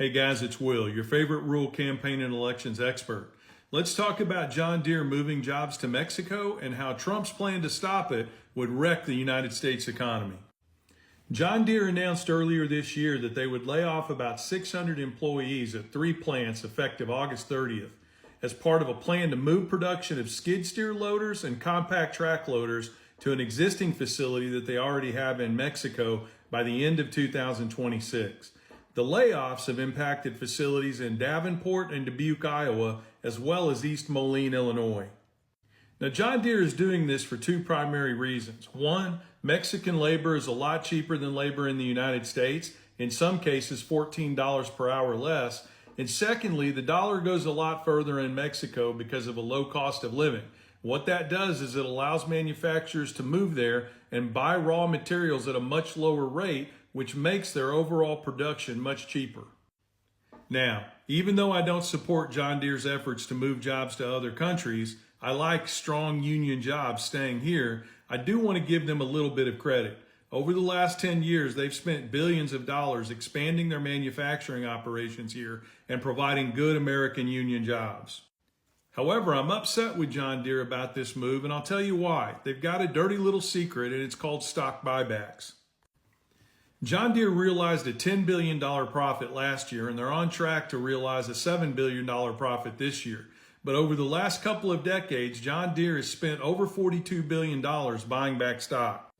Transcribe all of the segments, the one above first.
Hey guys, it's Will, your favorite rural campaign and elections expert. Let's talk about John Deere moving jobs to Mexico and how Trump's plan to stop it would wreck the United States economy. John Deere announced earlier this year that they would lay off about 600 employees at 3 plants effective August 30th as part of a plan to move production of skid steer loaders and compact track loaders to an existing facility that they already have in Mexico by the end of 2026. The layoffs have impacted facilities in Davenport and Dubuque, Iowa, as well as East Moline, Illinois. Now, John Deere is doing this for 2 primary reasons. One, Mexican labor is a lot cheaper than labor in the United States, in some cases $14 per hour less. And secondly, the dollar goes a lot further in Mexico because of a low cost of living. What that does is it allows manufacturers to move there and buy raw materials at a much lower rate, which makes their overall production much cheaper. Now, even though I don't support John Deere's efforts to move jobs to other countries, I like strong union jobs staying here. I do want to give them a little bit of credit. Over the last 10 years, they've spent billions of dollars expanding their manufacturing operations here and providing good American union jobs. However, I'm upset with John Deere about this move, and I'll tell you why. They've got a dirty little secret, and it's called stock buybacks. John Deere realized a $10 billion profit last year, and they're on track to realize a $7 billion profit this year. But over the last couple of decades, John Deere has spent over $42 billion buying back stock.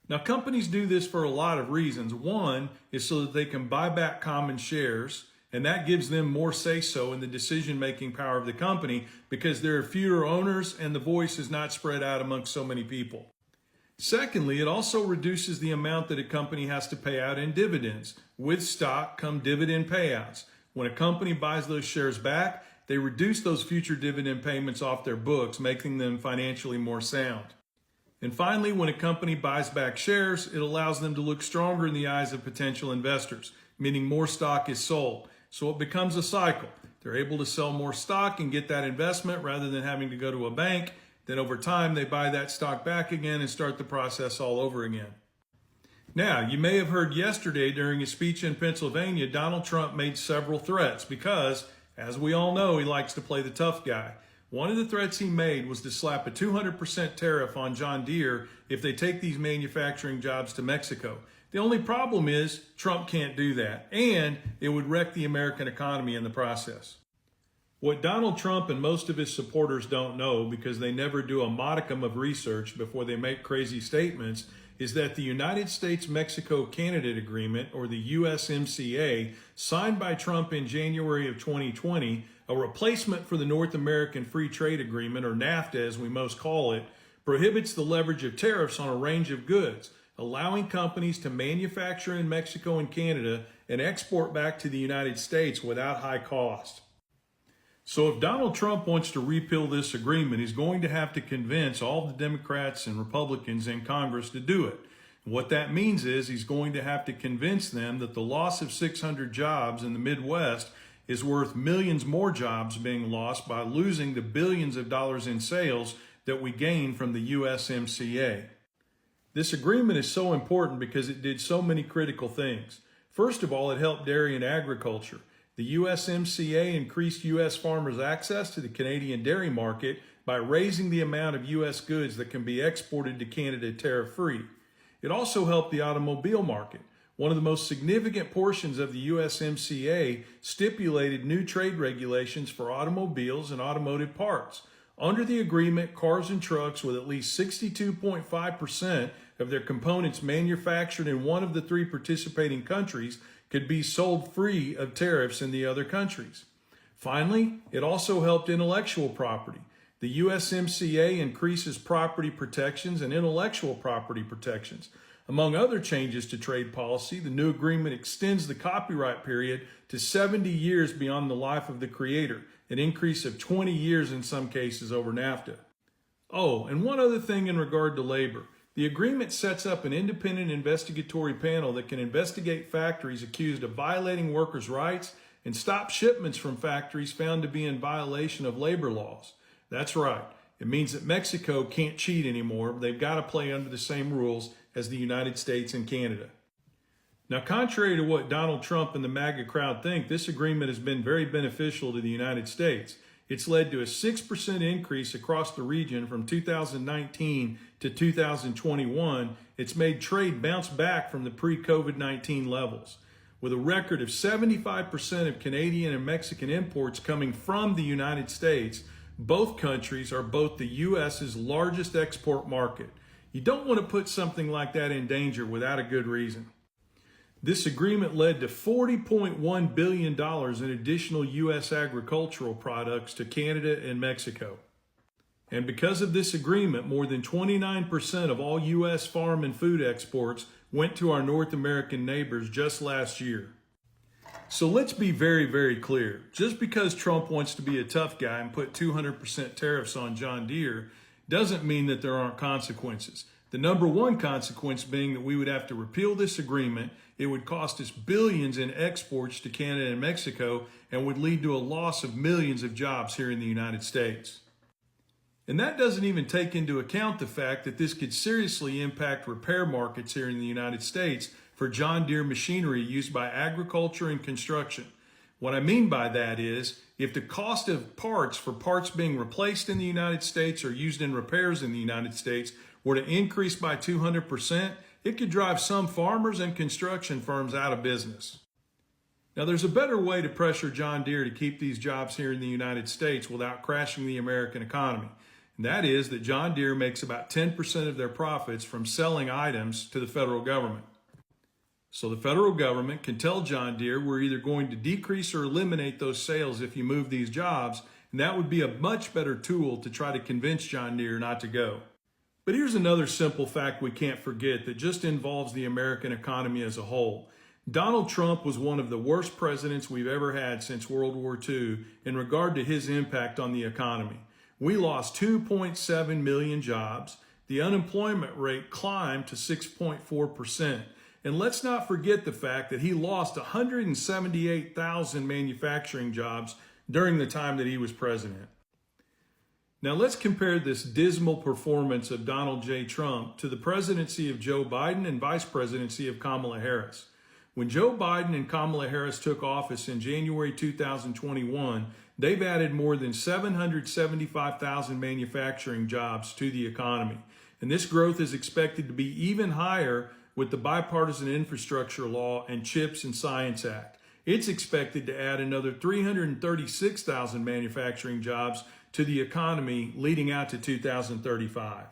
Now, companies do this for a lot of reasons. One is so that they can buy back common shares, and that gives them more say-so in the decision-making power of the company because there are fewer owners and the voice is not spread out amongst so many people. Secondly, it also reduces the amount that a company has to pay out in dividends. With stock come dividend payouts. When a company buys those shares back, they reduce those future dividend payments off their books, making them financially more sound. And finally, when a company buys back shares, it allows them to look stronger in the eyes of potential investors, meaning more stock is sold. So it becomes a cycle. They're able to sell more stock and get that investment rather than having to go to a bank. Then over time, they buy that stock back again and start the process all over again. Now, you may have heard yesterday during a speech in Pennsylvania, Donald Trump made several threats because, as we all know, he likes to play the tough guy. One of the threats he made was to slap a 200% tariff on John Deere if they take these manufacturing jobs to Mexico. The only problem is Trump can't do that, and it would wreck the American economy in the process. What Donald Trump and most of his supporters don't know, because they never do a modicum of research before they make crazy statements, is that the United States-Mexico Candidate Agreement, or the USMCA, signed by Trump in January of 2020, a replacement for the North American Free Trade Agreement, or NAFTA as we most call it, prohibits the leverage of tariffs on a range of goods, allowing companies to manufacture in Mexico and Canada and export back to the United States without high cost. So if Donald Trump wants to repeal this agreement, he's going to have to convince all the Democrats and Republicans in Congress to do it. What that means is he's going to have to convince them that the loss of 600 jobs in the Midwest is worth millions more jobs being lost by losing the billions of dollars in sales that we gain from the USMCA. This agreement is so important because it did so many critical things. First of all, it helped dairy and agriculture. The USMCA increased U.S. farmers' access to the Canadian dairy market by raising the amount of U.S. goods that can be exported to Canada tariff-free. It also helped the automobile market. One of the most significant portions of the USMCA stipulated new trade regulations for automobiles and automotive parts. Under the agreement, cars and trucks with at least 62.5% of their components manufactured in one of the 3 participating countries could be sold free of tariffs in the other countries. Finally, it also helped intellectual property. The USMCA increases property protections and intellectual property protections. Among other changes to trade policy, the new agreement extends the copyright period to 70 years beyond the life of the creator, an increase of 20 years in some cases over NAFTA. Oh, and one other thing in regard to labor. The agreement sets up an independent investigatory panel that can investigate factories accused of violating workers' rights and stop shipments from factories found to be in violation of labor laws. That's right. It means that Mexico can't cheat anymore. They've got to play under the same rules as the United States and Canada. Now, contrary to what Donald Trump and the MAGA crowd think, this agreement has been very beneficial to the United States. It's led to a 6% increase across the region from 2019 to 2021. It's made trade bounce back from the pre-COVID-19 levels. With a record of 75% of Canadian and Mexican imports coming from the United States, both countries are both the U.S.'s largest export market. You don't want to put something like that in danger without a good reason. This agreement led to $40.1 billion in additional U.S. agricultural products to Canada and Mexico. And because of this agreement, more than 29% of all U.S. farm and food exports went to our North American neighbors just last year. So let's be very, very clear. Just because Trump wants to be a tough guy and put 200% tariffs on John Deere doesn't mean that there aren't consequences. The number one consequence being that we would have to repeal this agreement. It would cost us billions in exports to Canada and Mexico and would lead to a loss of millions of jobs here in the United States. And that doesn't even take into account the fact that this could seriously impact repair markets here in the United States for John Deere machinery used by agriculture and construction. What I mean by that is, if the cost of parts for parts being replaced in the United States or used in repairs in the United States were to increase by 200%, it could drive some farmers and construction firms out of business. Now, there's a better way to pressure John Deere to keep these jobs here in the United States without crashing the American economy. And that is that John Deere makes about 10% of their profits from selling items to the federal government. So the federal government can tell John Deere, we're either going to decrease or eliminate those sales if you move these jobs, and that would be a much better tool to try to convince John Deere not to go. But here's another simple fact we can't forget that just involves the American economy as a whole. Donald Trump was one of the worst presidents we've ever had since World War II in regard to his impact on the economy. We lost 2.7 million jobs. The unemployment rate climbed to 6.4%. And let's not forget the fact that he lost 178,000 manufacturing jobs during the time that he was president. Now let's compare this dismal performance of Donald J. Trump to the presidency of Joe Biden and vice presidency of Kamala Harris. When Joe Biden and Kamala Harris took office in January 2021, they've added more than 775,000 manufacturing jobs to the economy. And this growth is expected to be even higher with the Bipartisan Infrastructure Law and CHIPS and Science Act. It's expected to add another 336,000 manufacturing jobs to the economy leading out to 2035.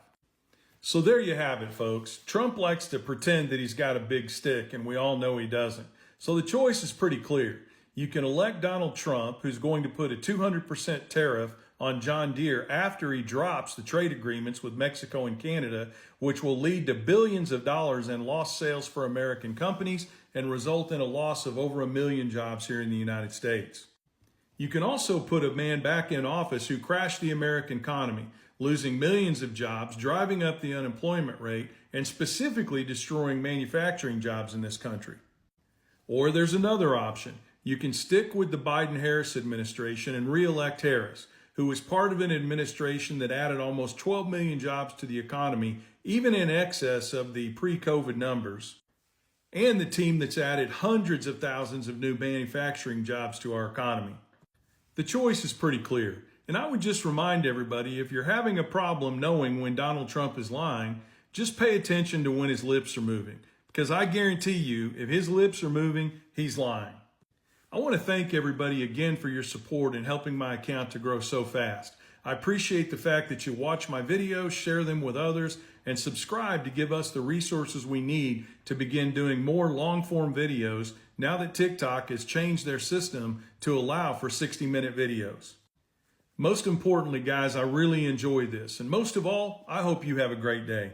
So there you have it, folks. Trump likes to pretend that he's got a big stick, and we all know he doesn't. So the choice is pretty clear. You can elect Donald Trump, who's going to put a 200% tariff on John Deere after he drops the trade agreements with Mexico and Canada, which will lead to billions of dollars in lost sales for American companies and result in a loss of over 1 million jobs here in the United States. You can also put a man back in office who crashed the American economy, losing millions of jobs, driving up the unemployment rate, and specifically destroying manufacturing jobs in this country. Or there's another option. You can stick with the Biden-Harris administration and re-elect Harris, who was part of an administration that added almost 12 million jobs to the economy, even in excess of the pre-COVID numbers, and the team that's added hundreds of thousands of new manufacturing jobs to our economy. The choice is pretty clear. And I would just remind everybody, if you're having a problem knowing when Donald Trump is lying, just pay attention to when his lips are moving. Because I guarantee you, if his lips are moving, he's lying. I want to thank everybody again for your support in helping my account to grow so fast. I appreciate the fact that you watch my videos, share them with others, and subscribe to give us the resources we need to begin doing more long-form videos now that TikTok has changed their system to allow for 60-minute videos. Most importantly, guys, I really enjoy this. And most of all, I hope you have a great day.